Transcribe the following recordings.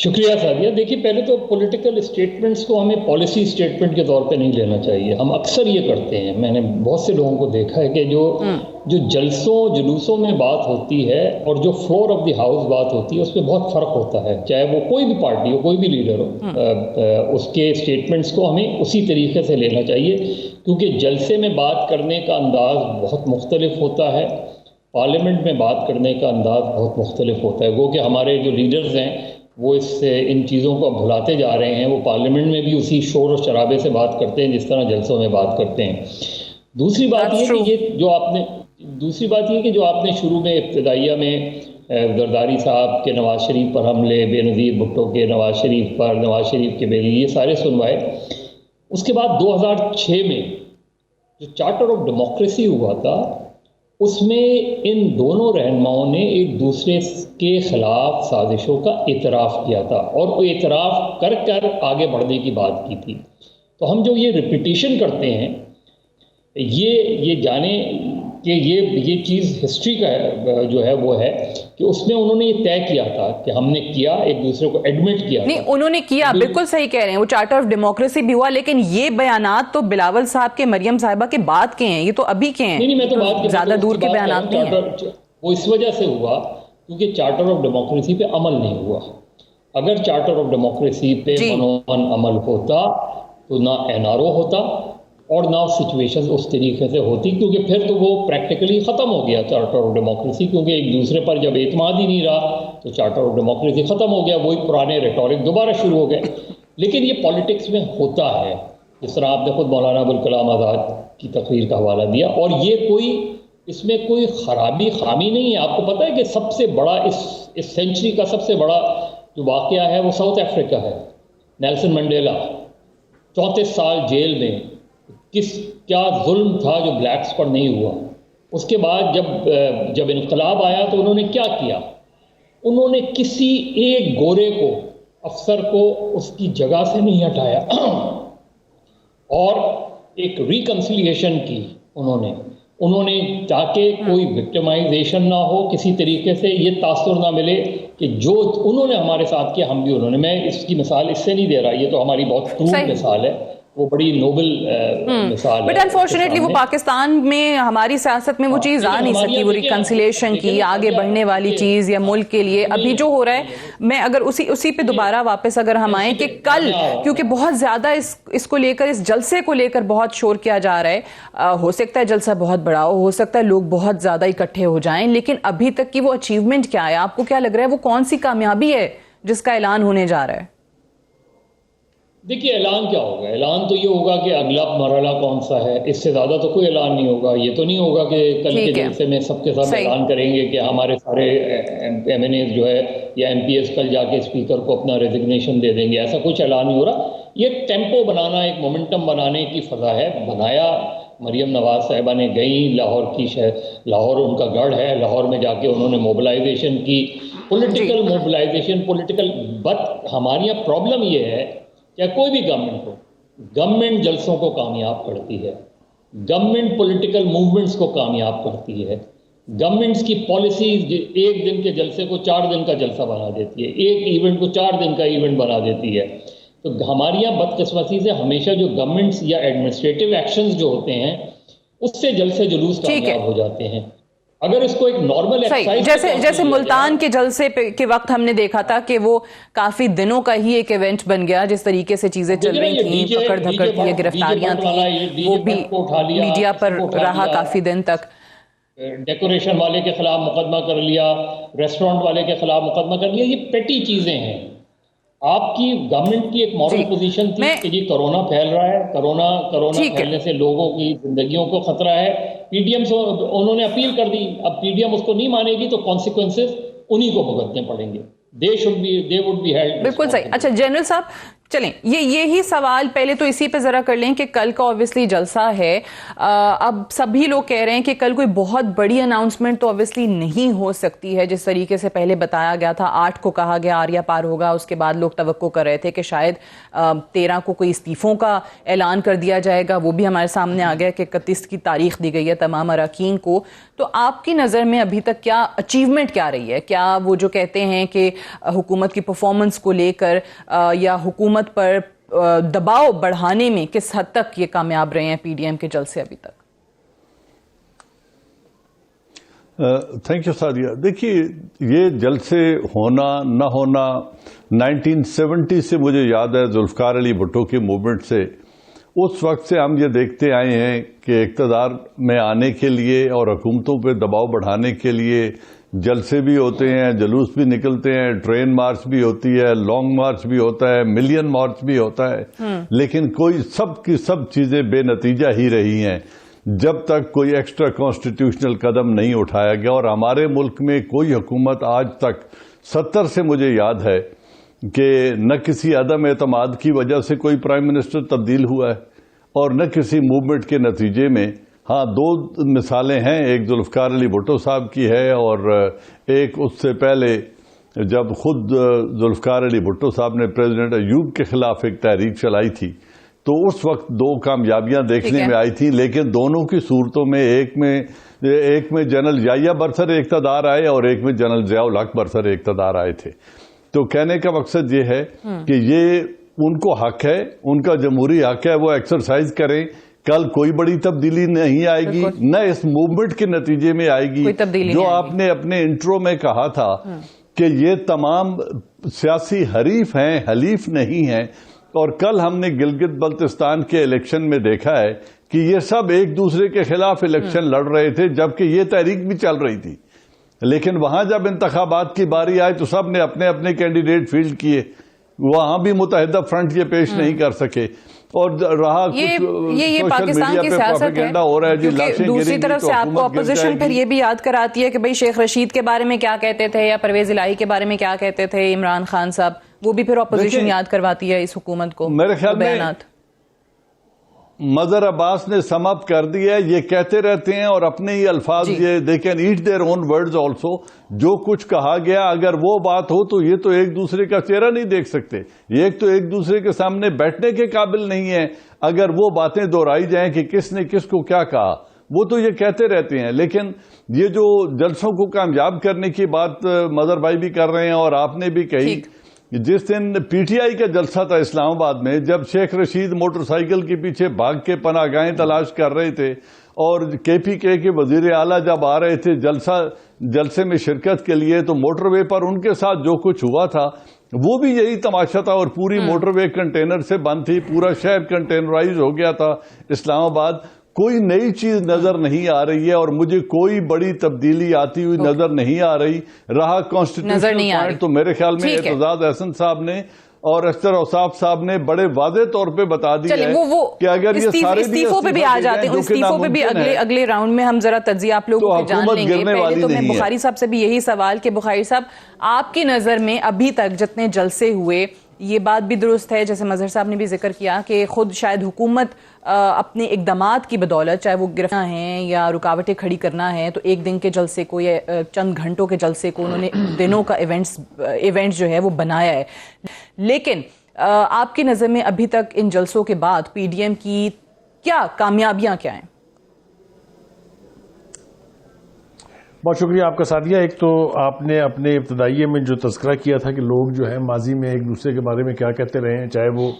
شکریہ سعدیہ. دیکھیے پہلے تو پولیٹیکل اسٹیٹمنٹس کو ہمیں پالیسی اسٹیٹمنٹ کے طور پہ نہیں لینا چاہیے. ہم اکثر یہ کرتے ہیں, میں نے بہت سے لوگوں کو دیکھا ہے کہ جو جلسوں جلوسوں میں بات ہوتی ہے اور جو فلور آف دی ہاؤس بات ہوتی ہے اس میں بہت فرق ہوتا ہے, چاہے وہ کوئی بھی پارٹی ہو, کوئی بھی لیڈر ہو. اس کے اسٹیٹمنٹس کو ہمیں اسی طریقے سے لینا چاہیے, کیونکہ جلسے میں بات کرنے کا انداز بہت مختلف ہوتا ہے, پارلیمنٹ میں بات کرنے کا انداز بہت مختلف ہوتا ہے. گو کہ ہمارے جو لیڈرز ہیں وہ ان چیزوں کو بھلاتے جا رہے ہیں. وہ پارلیمنٹ میں بھی اسی شور و شرابے سے بات کرتے ہیں جس طرح جلسوں میں بات کرتے ہیں. دوسری بات یہ کہ جو آپ نے شروع میں ابتدائیہ میں زرداری صاحب کے نواز شریف پر حملے, بے نظیر بھٹو کے نواز شریف پر, نواز شریف کے بیلی, یہ سارے سنوائے. اس کے بعد 2006 میں جو چارٹر آف ڈیموکریسی ہوا تھا اس میں ان دونوں رہنماؤں نے ایک دوسرے کے خلاف سازشوں کا اعتراف کیا تھا اور وہ اعتراف کر آگے بڑھنے کی بات کی تھی. تو ہم جو یہ ریپیٹیشن کرتے ہیں یہ جانیں کہ یہ چیز ہسٹری کا جو ہے وہ ہے کہ اس میں انہوں نے یہ طے کیا تھا کہ ہم نے کیا, ایک دوسرے کو ایڈمٹ کیا. نہیں, انہوں نے کیا, بالکل صحیح کہہ رہے ہیں, وہ چارٹر آف ڈیموکریسی بھی ہوا, لیکن یہ بیانات تو بلاول صاحب کے, مریم صاحبہ کے بعد کے ہیں, یہ تو ابھی کے ہیں. نہیں, میں تو بات زیادہ دور کے بیانات نہیں ہیں. وہ اس وجہ سے ہوا کیونکہ چارٹر آف ڈیموکریسی پہ عمل نہیں ہوا. اگر چارٹر آف ڈیموکریسی پہ منوان عمل ہوتا تو نہ NRO ہوتا اور نہ سچویشن اس طریقے سے ہوتی, کیونکہ پھر تو وہ پریکٹیکلی ختم ہو گیا چارٹر آف ڈیموکریسی, کیونکہ ایک دوسرے پر جب اعتماد ہی نہیں رہا تو چارٹر آف ڈیموکریسی ختم ہو گیا, وہی پرانے ریٹورک دوبارہ شروع ہو گئے. لیکن یہ پالیٹکس میں ہوتا ہے, جس طرح آپ نے خود مولانا ابوالکلام آزاد کی تقریر کا حوالہ دیا, اور یہ اس میں کوئی خامی نہیں ہے. آپ کو پتہ ہے کہ سب سے بڑا اس سینچری کا سب سے بڑا جو واقعہ ہے وہ ساؤتھ افریقہ ہے. نیلسن منڈیلا 34 سال جیل میں, کیا ظلم تھا جو بلیکس پر نہیں ہوا. اس کے بعد جب انقلاب آیا تو انہوں نے کیا کیا, انہوں نے کسی ایک گورے کو, افسر کو اس کی جگہ سے نہیں ہٹایا اور ایک ریکنسیلیشن کی انہوں نے تاکہ کوئی وکٹمائزیشن نہ ہو, کسی طریقے سے یہ تاثر نہ ملے کہ جو انہوں نے ہمارے ساتھ کیا ہم بھی انہوں نے. میں اس کی مثال اس سے نہیں دے رہا, یہ تو ہماری بہت کروڑ مثال ہے, وہ بڑی نوبل مثال ہے. بٹ انفارچونیٹلی وہ پاکستان میں ہماری سیاست میں وہ چیز آ نہیں سکی, وہ ریکنسیلیشن کی, آگے بڑھنے والی چیز یا ملک کے لیے ابھی جو ہو رہا ہے. میں اگر اسی پہ دوبارہ واپس اگر ہم آئیں کہ کل, کیونکہ بہت زیادہ اس کو لے کر, اس جلسے کو لے کر بہت شور کیا جا رہا ہے, ہو سکتا ہے جلسہ بہت بڑا ہو سکتا ہے لوگ بہت زیادہ اکٹھے ہو جائیں, لیکن ابھی تک کی وہ اچیومنٹ کیا ہے, آپ کو کیا لگ رہا ہے, وہ کون سی کامیابی ہے جس کا اعلان ہونے جا رہا ہے؟ دیکھیے اعلان کیا ہوگا, اعلان تو یہ ہوگا کہ اگلا مرحلہ کون سا ہے, اس سے زیادہ تو کوئی اعلان نہیں ہوگا. یہ تو نہیں ہوگا کہ کل کے جلسے میں سب کے ساتھ اعلان کریں گے کہ ہمارے سارے MNAs جو ہے یا MPs کل جا کے اسپیکر کو اپنا ریزگنیشن دے دیں گے, ایسا کچھ اعلان نہیں ہو رہا. یہ ٹیمپو بنانا, ایک مومنٹم بنانے کی فضا ہے. بنایا, مریم نواز صاحبہ نے گئیں لاہور کی لاہور ان کا گڑھ ہے, لاہور میں جا کے انہوں نے موبلائزیشن کی, پولیٹیکل موبلائزیشن, بٹ ہمارے یہاں پرابلم یہ ہے کہ کوئی بھی گورنمنٹ ہو, گورنمنٹ جلسوں کو کامیاب کرتی ہے, گورنمنٹ پولیٹیکل موومنٹس کو کامیاب کرتی ہے, گورنمنٹس کی پالیسیز ایک دن کے جلسے کو 4 دن کا جلسہ بنا دیتی ہے, ایک ایونٹ کو 4 دن کا ایونٹ بنا دیتی ہے. تو ہمارے یہاں بدقسمتی سے ہمیشہ جو گورنمنٹس یا ایڈمنسٹریٹو ایکشنز جو ہوتے ہیں اس سے جلسے جلوس کامیاب ہو جاتے ہیں. اگر اس کو ایک نارمل جیسے ملتان کے جلسے کے وقت ہم نے دیکھا تھا کہ وہ کافی دنوں کا ہی ایک ایونٹ بن گیا, جس طریقے سے چیزیں چل رہی تھیں, پکڑ دھکڑ تھی, گرفتاریاں تھیں, وہ بھی میڈیا پر رہا کافی دن تک. ڈیکوریشن والے کے خلاف مقدمہ کر لیا, ریسٹورنٹ والے کے خلاف مقدمہ کر لیا, یہ پیٹی چیزیں ہیں. آپ کی گورنمنٹ کی ایک مورل پوزیشن تھی کہ یہ کرونا پھیل رہا ہے, کرونا پھیلنے سے لوگوں کی زندگیوں کو خطرہ ہے. پی ڈی ایم سے انہوں نے اپیل کر دی, اب پی ڈی ایم اس کو نہیں مانے گی تو کانسیکوینسز انہی کو بھگتنے پڑیں گے. They would be held. بالکل صحیح. اچھا جنرل صاحب, چلیں یہی سوال پہلے تو اسی پہ ذرا کر لیں کہ کل کا آبویسلی جلسہ ہے. اب سبھی لوگ کہہ رہے ہیں کہ کل کوئی بہت بڑی اناؤنسمنٹ تو آبویسلی نہیں ہو سکتی ہے جس طریقے سے پہلے بتایا گیا تھا. 8 کو کہا گیا آریہ پار ہوگا, اس کے بعد لوگ توقع کر رہے تھے کہ شاید 13 کو کوئی استعفوں کا اعلان کر دیا جائے گا. وہ بھی ہمارے سامنے آ گیا کہ 31 کی تاریخ دی گئی ہے تمام اراکین کو. تو آپ کی نظر میں ابھی تک کیا اچیومنٹ کیا رہی ہے؟ کیا وہ جو کہتے ہیں کہ حکومت کی پرفارمنس کو لے کر یا حکومت پر دباؤ بڑھانے میں کس حد تک یہ کامیاب رہے ہیں پی ڈی ایم کے جلسے ابھی تک؟ Thank you Sadia. دیکھیے یہ جلسے ہونا نہ ہونا 1970 سے مجھے یاد ہے, ذوالفقار علی بھٹو کے موومنٹ سے, اس وقت سے ہم یہ دیکھتے آئے ہیں کہ اقتدار میں آنے کے لیے اور حکومتوں پہ دباؤ بڑھانے کے لیے جلسے بھی ہوتے ہیں, جلوس بھی نکلتے ہیں, ٹرین مارچ بھی ہوتی ہے, لانگ مارچ بھی ہوتا ہے, ملین مارچ بھی ہوتا ہے, لیکن کوئی سب کی سب چیزیں بے نتیجہ ہی رہی ہیں جب تک کوئی ایکسٹرا کانسٹیٹیوشنل قدم نہیں اٹھایا گیا. اور ہمارے ملک میں کوئی حکومت آج تک 70 سے مجھے یاد ہے کہ نہ کسی عدم اعتماد کی وجہ سے کوئی پرائم منسٹر تبدیل ہوا ہے اور نہ کسی موومنٹ کے نتیجے میں. ہاں 2 مثالیں ہیں, ایک ذوالفقار علی بھٹو صاحب کی ہے اور ایک اس سے پہلے جب خود ذوالفقار علی بھٹو صاحب نے پریزیڈنٹ ایوب کے خلاف ایک تحریک چلائی تھی تو اس وقت 2 کامیابیاں دیکھنے میں آئی تھیں, لیکن دونوں کی صورتوں میں ایک میں جنرل یحییٰ برسر اقتدار آئے اور ایک میں جنرل ضیاء الحق برسر اقتدار آئے تھے. تو کہنے کا مقصد یہ ہے کہ یہ ان کو حق ہے, ان کا جمہوری حق ہے, وہ ایکسرسائز کریں. کل کوئی بڑی تبدیلی نہیں آئے گی, نہ اس موومنٹ کے نتیجے میں آئے گی. جو آپ نے اپنے انٹرو میں کہا تھا کہ یہ تمام سیاسی حریف ہیں, حلیف نہیں ہیں, اور کل ہم نے گلگت بلتستان کے الیکشن میں دیکھا ہے کہ یہ سب ایک دوسرے کے خلاف الیکشن لڑ رہے تھے جبکہ یہ تحریک بھی چل رہی تھی, لیکن وہاں جب انتخابات کی باری آئی تو سب نے اپنے اپنے کینڈیڈیٹ فیلڈ کیے, وہاں بھی متحدہ فرنٹ یہ پیش نہیں کر سکے. اور رہا یہ پاکستان کی سیاست ہے. دوسری طرف سے آپ کو اپوزیشن پھر یہ بھی یاد کراتی ہے کہ بھئی شیخ رشید کے بارے میں کیا کہتے تھے یا پرویز الہی کے بارے میں کیا کہتے تھے عمران خان صاحب, وہ بھی پھر اپوزیشن یاد کرواتی ہے اس حکومت کو. میرے خیال میں مظہر عباس نے سم اپ کر دیا ہے, یہ کہتے رہتے ہیں اور اپنے ہی الفاظ یہ they can eat their own words also. جو کچھ کہا گیا اگر وہ بات ہو تو یہ تو ایک دوسرے کا چہرہ نہیں دیکھ سکتے, یہ ایک تو ایک دوسرے کے سامنے بیٹھنے کے قابل نہیں ہے. اگر وہ باتیں دہرائی جائیں کہ کس نے کس کو کیا کہا, وہ تو یہ کہتے رہتے ہیں. لیکن یہ جو جلسوں کو کامیاب کرنے کی بات مظہر بھائی بھی کر رہے ہیں اور آپ نے بھی کہی, جس دن پی ٹی آئی کا جلسہ تھا اسلام آباد میں, جب شیخ رشید موٹر سائیکل کے پیچھے بھاگ کے پناہ گاہیں تلاش کر رہے تھے اور کے پی کے وزیر اعلیٰ جب آ رہے تھے جلسے میں شرکت کے لیے, تو موٹر وے پر ان کے ساتھ جو کچھ ہوا تھا وہ بھی یہی تماشا تھا, اور پوری موٹر وے کنٹینر سے بند تھی, پورا شہر کنٹینرائز ہو گیا تھا اسلام آباد. کوئی نئی چیز نظر نہیں آ رہی ہے اور مجھے کوئی بڑی تبدیلی آتی ہوئی نظر نہیں آ رہی. رہا کانسٹیٹیوشنل پوائنٹ تو میرے خیال میں اعتزاز احسن صاحب نے اور اشتر اوصاف صاحب نے بڑے واضح طور پہ بتا دیا ہے کہ اگر یہ سارے استعفوں پہ بھی آ جاتے ہیں, استعفوں پہ بھی اگلے راؤنڈ میں ہم ذرا تجزیہ آپ لوگوں کو جان لیں گے. پہلے تو میں بخاری صاحب سے بھی یہی سوال کہ بخاری صاحب آپ کی نظر میں ابھی تک جتنے جلسے ہوئے, یہ بات بھی درست ہے جیسے مظہر صاحب نے بھی ذکر کیا کہ خود شاید حکومت اپنے اقدامات کی بدولت, چاہے وہ گرفتار ہیں یا رکاوٹیں کھڑی کرنا ہے, تو ایک دن کے جلسے کو یا چند گھنٹوں کے جلسے کو انہوں نے دنوں کا ایونٹ جو ہے وہ بنایا ہے. لیکن آپ کی نظر میں ابھی تک ان جلسوں کے بعد پی ڈی ایم کی کیا کامیابیاں کیا ہیں؟ بہت شکریہ آپ کا سادیہ. ایک تو آپ نے اپنے ابتدائیے میں جو تذکرہ کیا تھا کہ لوگ جو ہے ماضی میں ایک دوسرے کے بارے میں کیا کہتے رہے ہیں, چاہے وہ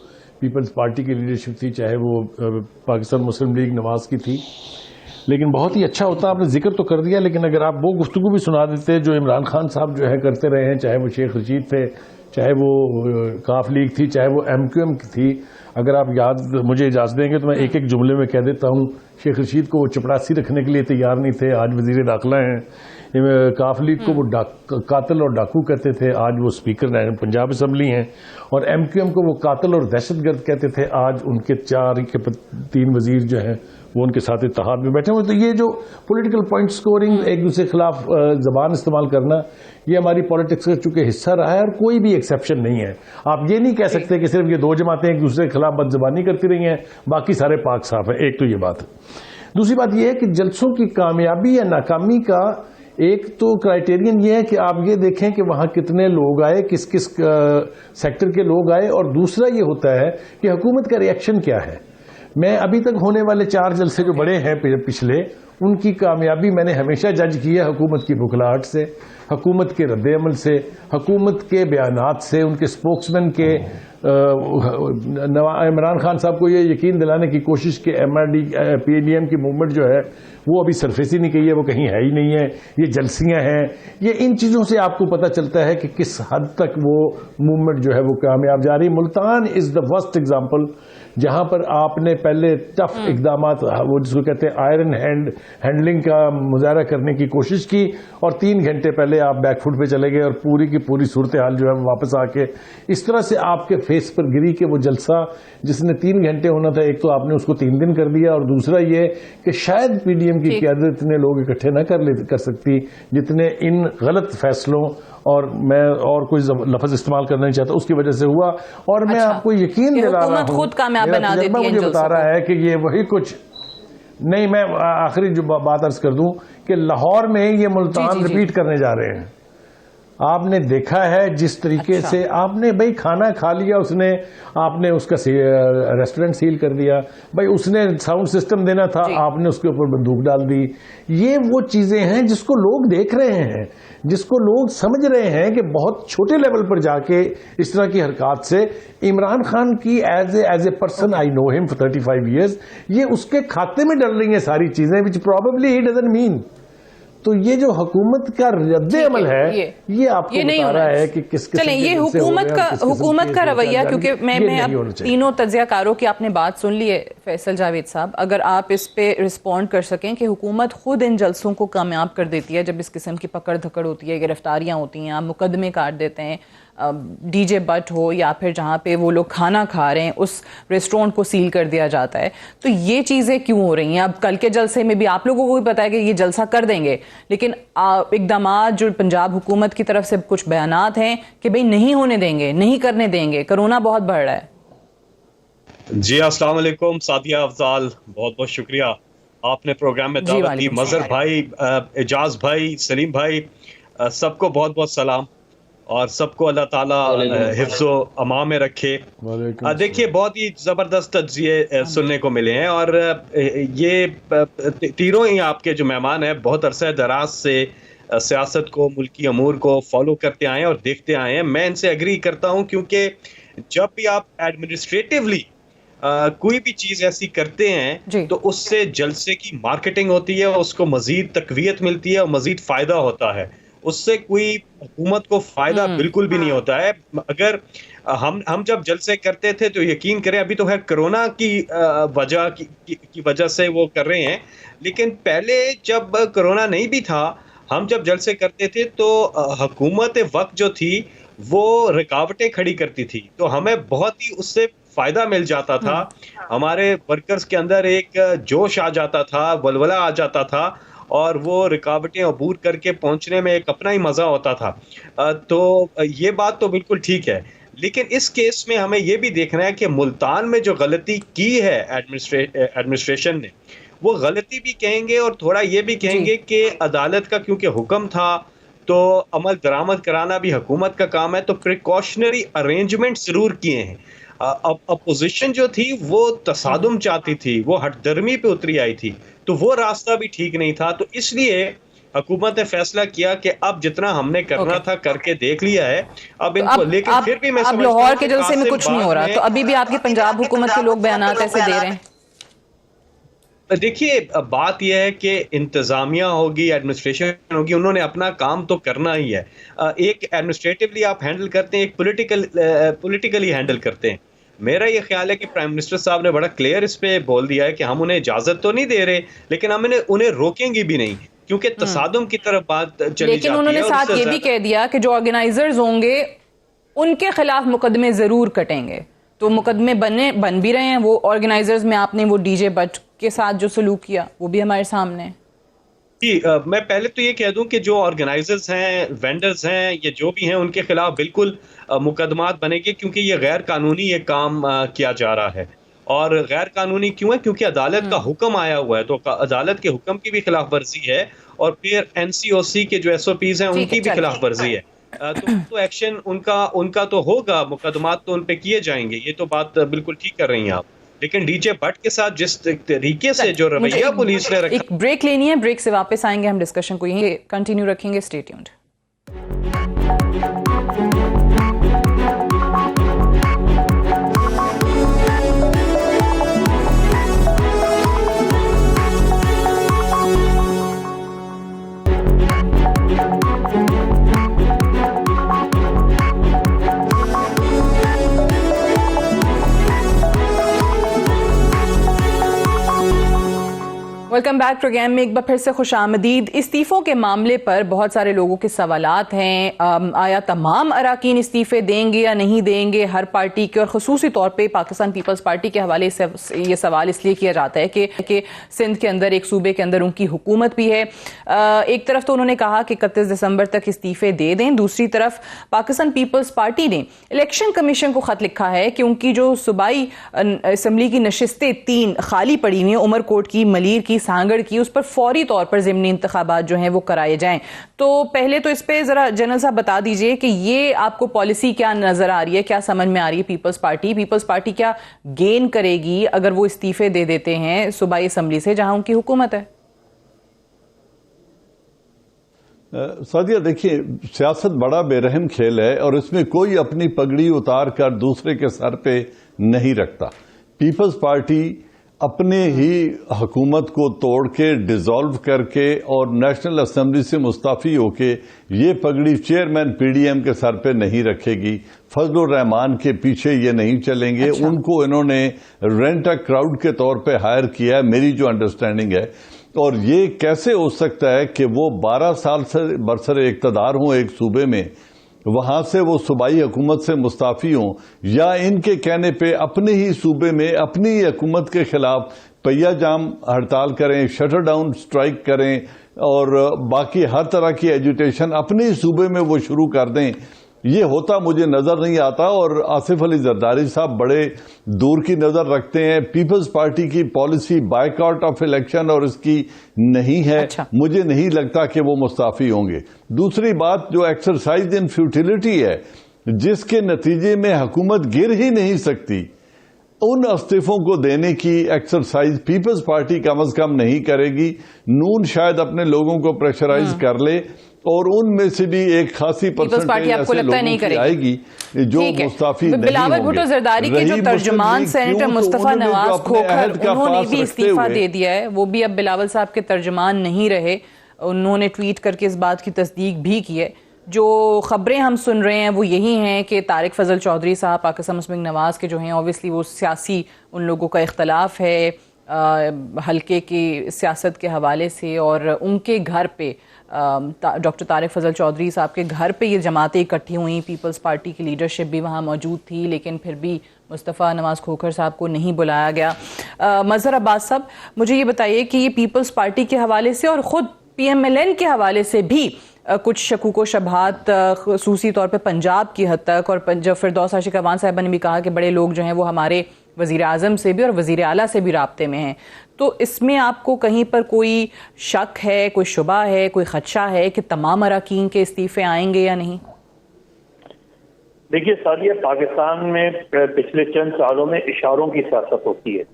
پیپلز پارٹی کی لیڈرشپ تھی, چاہے وہ پاکستان مسلم لیگ نواز کی تھی, لیکن بہت ہی اچھا ہوتا, آپ نے ذکر تو کر دیا, لیکن اگر آپ وہ گفتگو بھی سنا دیتے جو عمران خان صاحب جو ہے کرتے رہے ہیں, چاہے وہ شیخ رشید تھے, چاہے وہ کاف لیگ تھی, چاہے وہ ایم کیو ایم کی تھی, اگر آپ مجھے اجازت دیں گے تو میں ایک ایک جملے میں کہہ دیتا ہوں. شیخ رشید کو وہ چپڑاسی رکھنے کے لیے تیار نہیں تھے, آج وزیر داخلہ ہیں. کاف لیگ کو وہ قاتل اور ڈاکو کہتے تھے, آج وہ اسپیکر پنجاب اسمبلی ہیں. اور ایم کیو ایم کو وہ قاتل اور دہشت گرد کہتے تھے, آج ان کے 4 کے 3 وزیر جو ہیں وہ ان کے ساتھ اتحاد میں بیٹھے ہوئے. تو یہ جو پولیٹیکل پوائنٹ سکورنگ، ایک دوسرے کے خلاف زبان استعمال کرنا، یہ ہماری پالیٹکس کا چونکہ حصہ رہا ہے اور کوئی بھی ایکسیپشن نہیں ہے. آپ یہ نہیں کہہ سکتے کہ صرف یہ 2 جماعتیں ایک دوسرے کے خلاف بد زبانی کرتی رہی ہیں، باقی سارے پاک صاف ہیں. ایک تو یہ بات ہے. دوسری بات یہ ہے کہ جلسوں کی کامیابی یا ناکامی کا ایک تو کرائٹیرین یہ ہے کہ آپ یہ دیکھیں کہ وہاں کتنے لوگ آئے، کس کس سیکٹر کے لوگ آئے، اور دوسرا یہ ہوتا ہے کہ حکومت کا ری ایکشن کیا ہے. میں ابھی تک ہونے والے 4 جلسے جو بڑے ہیں پچھلے، ان کی کامیابی میں نے ہمیشہ جج کی ہے حکومت کی بھکلاہٹ سے، حکومت کے رد عمل سے، حکومت کے بیانات سے، ان کے اسپوکس مین کے عمران خان صاحب کو یہ یقین دلانے کی کوشش کہ پی ڈی ایم کی موومنٹ جو ہے وہ ابھی سرفیس ہی نہیں کی ہے، وہ کہیں ہے ہی نہیں ہے، یہ جلسیاں ہیں. یہ ان چیزوں سے آپ کو پتہ چلتا ہے کہ کس حد تک وہ موومنٹ جو ہے وہ کامیاب جا رہی. ملتان از دا فرسٹ ایگزامپل جہاں پر آپ نے پہلے ٹف اقدامات، وہ جس کو کہتے ہیں آئرن ہینڈلنگ کا مظاہرہ کرنے کی کوشش کی، اور 3 گھنٹے پہلے آپ بیک فٹ پہ چلے گئے اور پوری کی پوری صورتحال جو ہے واپس آ کے اس طرح سے آپ کے فیس پر گری کہ وہ جلسہ جس نے 3 گھنٹے ہونا تھا، ایک تو آپ نے اس کو 3 دن کر دیا، اور دوسرا یہ کہ شاید پی ڈی ایم کی قیادت اتنے لوگ اکٹھے نہ کر سکتی جتنے ان غلط فیصلوں، اور میں اور کوئی لفظ استعمال کرنا نہیں چاہتا، اس کی وجہ سے ہوا. اور میں آپ کو یقین دلا رہا ہوں، خود کامیاب بنا دیتی ہے، مجھے بتا رہا ہے کہ یہ وہی کچھ نہیں. میں آخری جو بات عرض کر دوں کہ لاہور میں یہ ملتان ریپیٹ کرنے جا رہے ہیں. آپ نے دیکھا ہے جس طریقے سے آپ نے بھائی کھانا کھا لیا، اس نے آپ نے اس کا ریسٹورنٹ سیل کر دیا، بھائی اس نے ساؤنڈ سسٹم دینا تھا، آپ نے اس کے اوپر بندوق ڈال دی. یہ وہ چیزیں ہیں جس کو لوگ دیکھ رہے ہیں، جس کو لوگ سمجھ رہے ہیں کہ بہت چھوٹے لیول پر جا کے اس طرح کی حرکات سے عمران خان کی ایز اے پرسن، آئی نو ہم فار 35 ایئرز، یہ اس کے کھاتے میں ڈل رہی ہیں ساری چیزیں which probably he doesn't mean. تو یہ جو حکومت کا رد عمل ہے یہ آپ کو بتا رہا ہے کہ کس چلیں یہ حکومت کا رویہ، کیونکہ میں اب تینوں تجزیہ کاروں کی آپ نے بات سن لی ہے. فیصل جاوید صاحب، اگر آپ اس پہ رسپونڈ کر سکیں کہ حکومت خود ان جلسوں کو کامیاب کر دیتی ہے جب اس قسم کی پکڑ دھکڑ ہوتی ہے، گرفتاریاں ہوتی ہیں، آپ مقدمے کاٹ دیتے ہیں، ڈی جے بٹ ہو یا پھر جہاں پہ وہ لوگ کھانا کھا رہے ہیں اس ریسٹورینٹ کو سیل کر دیا جاتا ہے، تو یہ چیزیں کیوں ہو رہی ہیں؟ اب کل کے جلسے میں بھی آپ لوگوں کو بھی پتا ہے کہ یہ جلسہ کر دیں گے، لیکن اقدامات جو پنجاب حکومت کی طرف سے کچھ بیانات ہیں کہ بھئی نہیں ہونے دیں گے، نہیں کرنے دیں گے، کرونا بہت بڑھ رہا ہے. جی السلام علیکم سعدیہ افضال، بہت بہت شکریہ آپ نے پروگرام میں دعوت دی. مظہر بھائی، اعجاز بھائی، سلیم بھائی، سب کو بہت بہت سلام، اور سب کو اللہ تعالیٰ حفظ و امان میں رکھے. دیکھیے بہت ہی زبردست تجزیے سننے کو ملے ہیں، اور یہ تینوں ہی آپ کے جو مہمان ہیں بہت عرصہ دراز سے سیاست کو، ملکی امور کو فالو کرتے آئے ہیں اور دیکھتے آئے ہیں. میں ان سے اگری کرتا ہوں، کیونکہ جب بھی آپ ایڈمنسٹریٹولی کوئی بھی چیز ایسی کرتے ہیں تو اس سے جلسے کی مارکیٹنگ ہوتی ہے، اس کو مزید تقویت ملتی ہے اور مزید فائدہ ہوتا ہے. اس سے کوئی حکومت کو فائدہ بالکل بھی نہیں ہوتا ہے. اگر ہم جب جلسے کرتے تھے تو یقین کریں، ابھی تو ہے کرونا کی وجہ سے وہ کر رہے ہیں، لیکن پہلے جب کرونا نہیں بھی تھا، ہم جب جلسے کرتے تھے تو حکومت وقت جو تھی وہ رکاوٹیں کھڑی کرتی تھی، تو ہمیں بہت ہی اس سے فائدہ مل جاتا تھا. ہمارے ورکرز کے اندر ایک جوش آ جاتا تھا، ولولہ آ جاتا تھا، اور وہ رکاوٹیں عبور کر کے پہنچنے میں ایک اپنا ہی مزہ ہوتا تھا. تو یہ بات تو بالکل ٹھیک ہے، لیکن اس کیس میں ہمیں یہ بھی دیکھنا ہے کہ ملتان میں جو غلطی کی ہے ایڈمنسٹریشن نے، وہ غلطی بھی کہیں گے اور تھوڑا یہ بھی کہیں گے کہ عدالت کا کیونکہ حکم تھا تو عمل درآمد کرانا بھی حکومت کا کام ہے، تو پریکاشنری ارینجمنٹ ضرور کیے ہیں. اپوزیشن جو تھی وہ تصادم چاہتی تھی، وہ ہٹ درمی پہ اتری آئی تھی، تو وہ راستہ بھی ٹھیک نہیں تھا. تو اس لیے حکومت نے فیصلہ کیا کہ اب جتنا ہم نے کرنا تھا کر کے دیکھ لیا ہے، اب ان کو. لیکن پھر بھی میں اب لاہور کے جلسے میں کچھ نہیں ہو رہا، تو ابھی بھی آپ کی پنجاب حکومت کے لوگ بیانات ایسے دے رہے ہیں. دیکھیے بات یہ ہے کہ انتظامیہ ہوگی، ایڈمنسٹریشن ہوگی، انہوں نے اپنا کام تو کرنا ہی ہے. ایک ایڈمنسٹریٹولی آپ ہینڈل کرتے ہیں، ایک پولیٹیکلی ہینڈل کرتے ہیں. میرا یہ خیال ہے کہ پرائم منسٹر صاحب نے بڑا کلیئر اس پہ بول دیا ہے کہ ہم انہیں اجازت تو نہیں دے رہے، لیکن ہم انہیں روکیں گی بھی نہیں، کیونکہ تصادم کی طرف بات چلی جاتی ہے. لیکن انہوں نے ساتھ یہ بھی کہہ دیا کہ جو آرگنائزرز ہوں گے ان کے خلاف مقدمے ضرور کٹیں گے. تو مقدمے بن بھی رہے ہیں. وہ آرگنائزرز میں آپ نے وہ ڈی جے بٹ کے ساتھ جو سلوک کیا وہ بھی ہمارے سامنے ہے. جی میں پہلے تو یہ کہہ دوں کہ جو آرگنائزرز ہیں، وینڈرز ہیں، یہ جو بھی ہیں، ان کے خلاف بالکل مقدمات بنے گے، کیونکہ یہ غیر قانونی یہ کام کیا جا رہا ہے. اور غیر قانونی کیوں ہے؟ کیونکہ عدالت کا حکم آیا ہوا ہے، تو عدالت کے حکم کی بھی خلاف ورزی ہے، اور پھر NCOC کے جو SOPs ہیں ان کی بھی خلاف ورزی ہے. تو ایکشن ان کا تو ہوگا، مقدمات تو ان پہ کیے جائیں گے، یہ تو بات بالکل ٹھیک کر رہی ہیں آپ. لیکن ڈی جے بٹ کے ساتھ جس طریقے سے جو رویہ پولیس نے رکھا. ایک بریک لینی ہے، بریک سے واپس آئیں گے، ہم ڈسکشن کو یہیں کنٹینیو رکھیں گے. Stay tuned. Welcome back. Programme میں ایک بار پھر سے خوش آمدید. استعفوں کے معاملے پر بہت سارے لوگوں کے سوالات ہیں. آیا تمام اراکین استعفے دیں گے یا نہیں دیں گے ہر پارٹی کے؟ اور خصوصی طور پہ پاکستان پیپلز پارٹی کے حوالے سے یہ سوال اس لیے کیا جاتا ہے کہ سندھ کے اندر، ایک صوبے کے اندر ان کی حکومت بھی ہے. ایک طرف تو انہوں نے کہا کہ 31 دسمبر تک استعفے دے دیں، دوسری طرف پاکستان پیپلز پارٹی نے الیکشن کمیشن کو خط لکھا ہے کہ ان کی جو صوبائی اسمبلی کی نشستیں 3 خالی پڑی ہوئی ہیں، عمر کوٹ کی، ملیر کی، سانگڑ کی، اس پر فوری طور پر ضمنی انتخابات جو ہیں وہ کرائے جائیں. تو پہلے تو اس پہ ذرا جنرل صاحب بتا دیجئے کہ یہ آپ کو پالیسی کیا نظر آ رہی ہے، کیا سمجھ میں آ رہی ہے؟ پیپلز پارٹی کیا گین کرے گی اگر وہ استعفے دے دیتے ہیں صوبائی اسمبلی سے جہاں ان کی حکومت ہے؟ سعدیہ دیکھیے، سیاست بڑا بے رحم کھیل ہے، اور اس میں کوئی اپنی پگڑی اتار کر دوسرے کے سر پہ نہیں رکھتا. پیپلز پارٹی اپنے ہی حکومت کو توڑ کے، ڈیزالو کر کے اور نیشنل اسمبلی سے مستعفی ہو کے یہ پگڑی چیئرمین PDM کے سر پہ نہیں رکھے گی. فضل الرحمان کے پیچھے یہ نہیں چلیں گے. ان کو انہوں نے رینٹ اے کراؤڈ کے طور پہ ہائر کیا ہے، میری جو انڈرسٹینڈنگ ہے. اور یہ کیسے ہو سکتا ہے کہ وہ 12 سال سے برسر اقتدار ہوں ایک صوبے میں، وہاں سے وہ صوبائی حکومت سے مستعفی ہوں، یا ان کے کہنے پہ اپنے ہی صوبے میں اپنی ہی حکومت کے خلاف پہیہ جام ہڑتال کریں، شٹر ڈاؤن سٹرائک کریں، اور باقی ہر طرح کی ایجوٹیشن اپنے ہی صوبے میں وہ شروع کر دیں. یہ ہوتا مجھے نظر نہیں آتا. اور آصف علی زرداری صاحب بڑے دور کی نظر رکھتے ہیں. پیپلز پارٹی کی پالیسی بائیکاٹ آف الیکشن اور اس کی نہیں ہے. مجھے نہیں لگتا کہ وہ مستعفی ہوں گے. دوسری بات جو ایکسرسائز ان فیوٹیلٹی ہے، جس کے نتیجے میں حکومت گر ہی نہیں سکتی، ان استعفوں کو دینے کی ایکسرسائز پیپلز پارٹی کم از کم نہیں کرے گی. نون شاید اپنے لوگوں کو پریشرائز کر لے، اور ان میں سے بھی ایک خاصی پرسنٹیج ایسے لوگوں کی آئے گی جو مستعفی نہیں ہوں گے. بلاول بھٹو زرداری کے جو ترجمان سینیٹر مصطفیٰ نواز کھوکھر، انہوں نے بھی استعفیٰ دے دیا ہے. وہ بھی اب بلاول صاحب کے ترجمان نہیں رہے. انہوں نے ٹویٹ کر کے اس بات کی تصدیق بھی کی ہے. جو خبریں ہم سن رہے ہیں وہ یہی ہیں کہ طارق فضل چودھری صاحب پاکستان مسلم لیگ نواز کے جو ہیں، اوبویسلی وہ سیاسی ان لوگوں کا اختلاف ہے حلقے کی سیاست کے حوالے سے، اور ان کے گھر پہ ڈاکٹر طارق فضل چودھری صاحب کے گھر پہ یہ جماعتیں اکٹھی ہوئیں. پیپلز پارٹی کی لیڈرشپ بھی وہاں موجود تھی، لیکن پھر بھی مصطفیٰ نواز کھوکھر صاحب کو نہیں بلایا گیا. مظہر عباس صاحب، مجھے یہ بتائیے کہ یہ پیپلز پارٹی کے حوالے سے اور خود PMLN کے حوالے سے بھی کچھ شکوک و شبہات، خصوصی طور پہ پنجاب کی حد تک، اور فردوس عاشق اعوان صاحبہ نے بھی کہا کہ بڑے لوگ جو ہیں وہ ہمارے وزیر اعظم سے بھی اور وزیر اعلیٰ سے بھی رابطے میں ہیں. تو اس میں آپ کو کہیں پر کوئی شک ہے، کوئی شبہ ہے، کوئی خدشہ ہے کہ تمام اراکین کے استعفے آئیں گے یا نہیں؟ دیکھیے سعدیہ، پاکستان میں پچھلے چند سالوں میں اشاروں کی سیاست ہوتی ہے.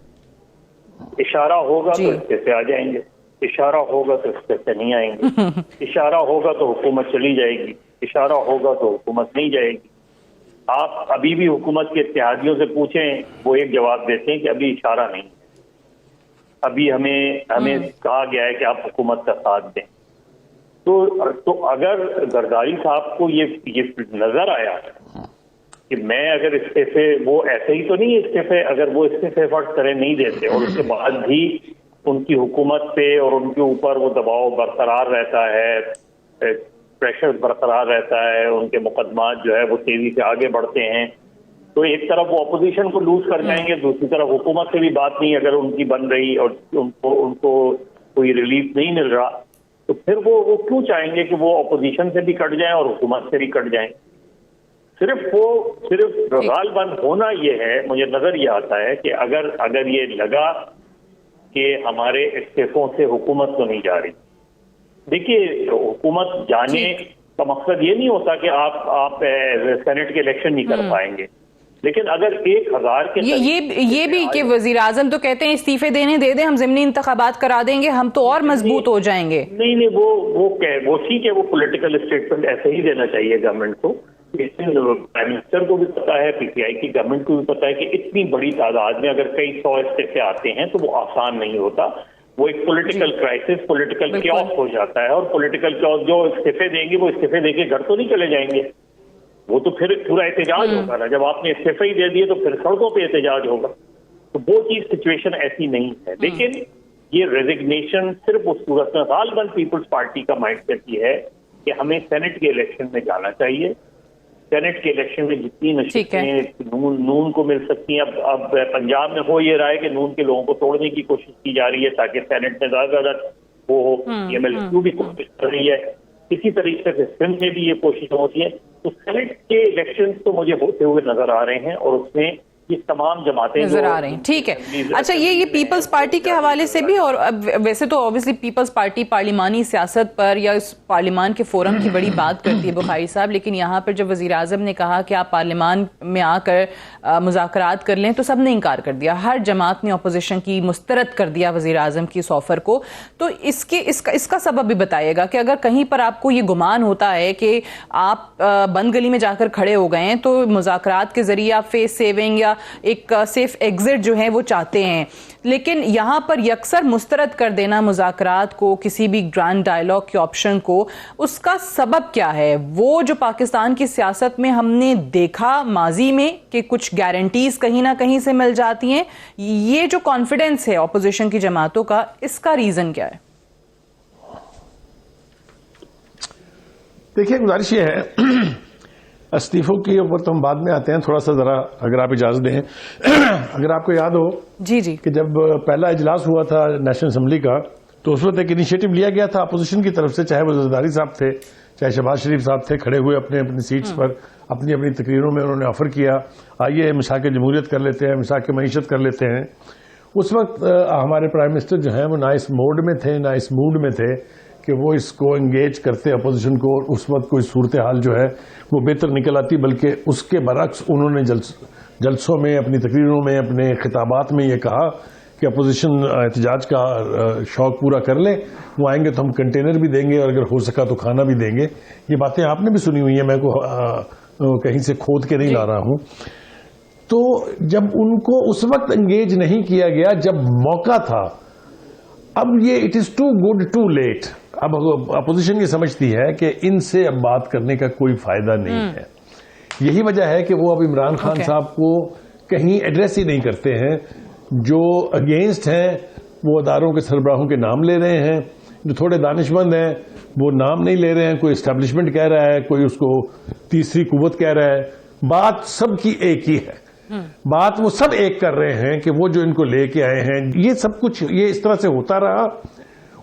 اشارہ ہوگا تو استعفے آ جائیں گے، اشارہ ہوگا تو استعفے نہیں آئیں گے، اشارہ ہوگا تو حکومت چلی جائے گی، اشارہ ہوگا تو حکومت نہیں جائے گی. آپ ابھی بھی حکومت کے اتحادیوں سے پوچھیں، وہ ایک جواب دیتے ہیں کہ ابھی اشارہ نہیں، ابھی ہمیں کہا گیا ہے کہ آپ حکومت کا ساتھ دیں. تو اگر زرداری صاحب کو یہ نظر آیا کہ میں اگر استعفے، وہ ایسے ہی تو نہیں استعفے، اگر وہ استعفے فرض کریں نہیں دیتے اور اس کے بعد بھی ان کی حکومت پہ اور ان کے اوپر وہ دباؤ برقرار رہتا ہے، پریشر برقرار رہتا ہے، ان کے مقدمات جو ہے وہ تیزی سے آگے بڑھتے ہیں، تو ایک طرف وہ اپوزیشن کو لوز کر جائیں گے, دوسری طرف حکومت سے بھی بات نہیں اگر ان کی بن رہی اور ان کو کوئی ریلیف نہیں مل رہا, تو پھر وہ کیوں چاہیں گے کہ وہ اپوزیشن سے بھی کٹ جائیں اور حکومت سے بھی کٹ جائیں. صرف غالباً ہونا یہ ہے, مجھے نظر یہ آتا ہے کہ اگر یہ لگا کہ ہمارے استعفوں سے حکومت تو نہیں جا رہی. دیکھیے حکومت جانے کا مقصد یہ نہیں ہوتا کہ آپ سینٹ کے الیکشن نہیں کر پائیں گے, لیکن اگر 1000 کے یہ بھی کہ وزیر اعظم تو کہتے ہیں استعفے دے دیں, ہم ضمنی انتخابات کرا دیں گے, ہم تو اور مضبوط ہو جائیں گے. نہیں وہ ٹھیک ہے, وہ پولیٹیکل اسٹیٹمنٹ ایسے ہی دینا چاہیے گورنمنٹ کو. پرائم منسٹر کو بھی پتا ہے, پی ٹی آئی کی گورنمنٹ کو بھی پتا ہے کہ اتنی بڑی تعداد میں اگر کئی 100 استعفے آتے ہیں تو وہ آسان نہیں ہوتا. وہ ایک پولیٹیکل کرائسس, پولیٹیکل کیوس ہو جاتا ہے, اور پولیٹیکل کیوس جو استعفے دیں گے وہ استعفے دے کے گھر تو نہیں چلے جائیں گے, وہ تو پھر پورا احتجاج ہوگا نا. جب آپ نے استعفے ہی دے دیے تو پھر سڑکوں پہ احتجاج ہوگا. تو وہ چیز سچویشن ایسی نہیں ہے. لیکن یہ ریزگنیشن صرف اس صورت میں غالباً پیپلز پارٹی کا مائنڈ سیٹ یہ ہے کہ ہمیں سینٹ کے الیکشن میں جانا چاہیے. سینٹ کے الیکشن میں جتنی نشستیں نون کو مل سکتی ہیں, اب پنجاب میں ہو یہ رہا ہے کہ نون کے لوگوں کو توڑنے کی کوشش کی جا رہی ہے تاکہ سینٹ میں زیادہ زیادہ وہ ہو. MLQ بھی کوشش کر رہی ہے, اسی طریقے سے سندھ میں بھی یہ کوشش ہوتی ہے. تو سینٹ کے الیکشن تو مجھے ہوتے ہوئے نظر آ رہے ہیں, اور اس میں یہ تمام جماعتیں نظر آ رہی ہیں. ٹھیک ہے, اچھا یہ پیپلز پارٹی کے حوالے سے بھی, اور ویسے تو اوبیسلی پیپلز پارٹی پارلیمانی سیاست پر یا اس پارلیمان کے فورم کی بڑی بات کرتی ہے بخاری صاحب, لیکن یہاں پر جب وزیر اعظم نے کہا کہ آپ پارلیمان میں آ کر مذاکرات کر لیں تو سب نے انکار کر دیا, ہر جماعت نے اپوزیشن کی مسترد کر دیا وزیر اعظم کی اس آفر کو. تو اس کا سبب بھی بتائیے گا کہ اگر کہیں پر آپ کو یہ گمان ہوتا ہے کہ آپ بند گلی میں جا کر کھڑے ہو گئے ہیں تو مذاکرات کے ذریعے آپ فیس سیونگ یا ایک سیف ایگزٹ جو ہے وہ چاہتے ہیں, لیکن یہاں پر یکسر مسترد کر دینا مذاکرات کو, کسی بھی گرانڈ ڈائیلاگ کے آپشن کو, اس کا سبب کیا ہے؟ وہ جو پاکستان کی سیاست میں ہم نے دیکھا ماضی میں کہ کچھ گارنٹیز کہیں نہ کہیں سے مل جاتی ہیں, یہ جو کانفیڈنس ہے اپوزیشن کی جماعتوں کا, اس کا ریزن کیا ہے؟ دیکھیے گزارش یہ ہے, استعفوں کے اوپر تو ہم بعد میں آتے ہیں, تھوڑا سا ذرا اگر آپ اجازت دیں. اگر آپ کو یاد ہو کہ جب پہلا اجلاس ہوا تھا نیشنل اسمبلی کا, تو اس وقت ایک انیشیٹو لیا گیا تھا اپوزیشن کی طرف سے, چاہے وہ زرداری صاحب تھے چاہے شہباز شریف صاحب تھے, کھڑے ہوئے اپنے اپنی سیٹس پر اپنی اپنی تقریروں میں انہوں نے آفر کیا, آئیے مساق جمہوریت کر لیتے ہیں, مساق معیشت کر لیتے ہیں. اس وقت ہمارے پرائم منسٹر جو ہیں وہ نہ اس موڈ میں تھے نہ اس موڈ میں تھے کہ وہ اس کو انگیج کرتے اپوزیشن کو, اور اس وقت کوئی صورتحال جو ہے وہ بہتر نکل آتی, بلکہ اس کے برعکس انہوں نے جلسوں میں, اپنی تقریروں میں, اپنے خطابات میں یہ کہا کہ اپوزیشن احتجاج کا شوق پورا کر لے, وہ آئیں گے تو ہم کنٹینر بھی دیں گے اور اگر ہو سکا تو کھانا بھی دیں گے. یہ باتیں آپ نے بھی سنی ہوئی ہیں, میں کو کہیں سے کھود کے نہیں لا رہا ہوں. تو جب ان کو اس وقت انگیج نہیں کیا گیا جب موقع تھا, اب یہ it is to good to late. اب اپوزیشن یہ سمجھتی ہے کہ ان سے اب بات کرنے کا کوئی فائدہ نہیں ہے. یہی وجہ ہے کہ وہ اب عمران خان صاحب کو کہیں ایڈریس ہی نہیں کرتے ہیں. جو اگینسٹ ہیں وہ اداروں کے سربراہوں کے نام لے رہے ہیں, جو تھوڑے دانش مند ہیں وہ نام نہیں لے رہے ہیں. کوئی اسٹیبلشمنٹ کہہ رہا ہے, کوئی اس کو تیسری قوت کہہ رہا ہے. بات سب کی ایک ہی ہے, بات وہ سب ایک کر رہے ہیں کہ وہ جو ان کو لے کے آئے ہیں, یہ سب کچھ یہ اس طرح سے ہوتا رہا.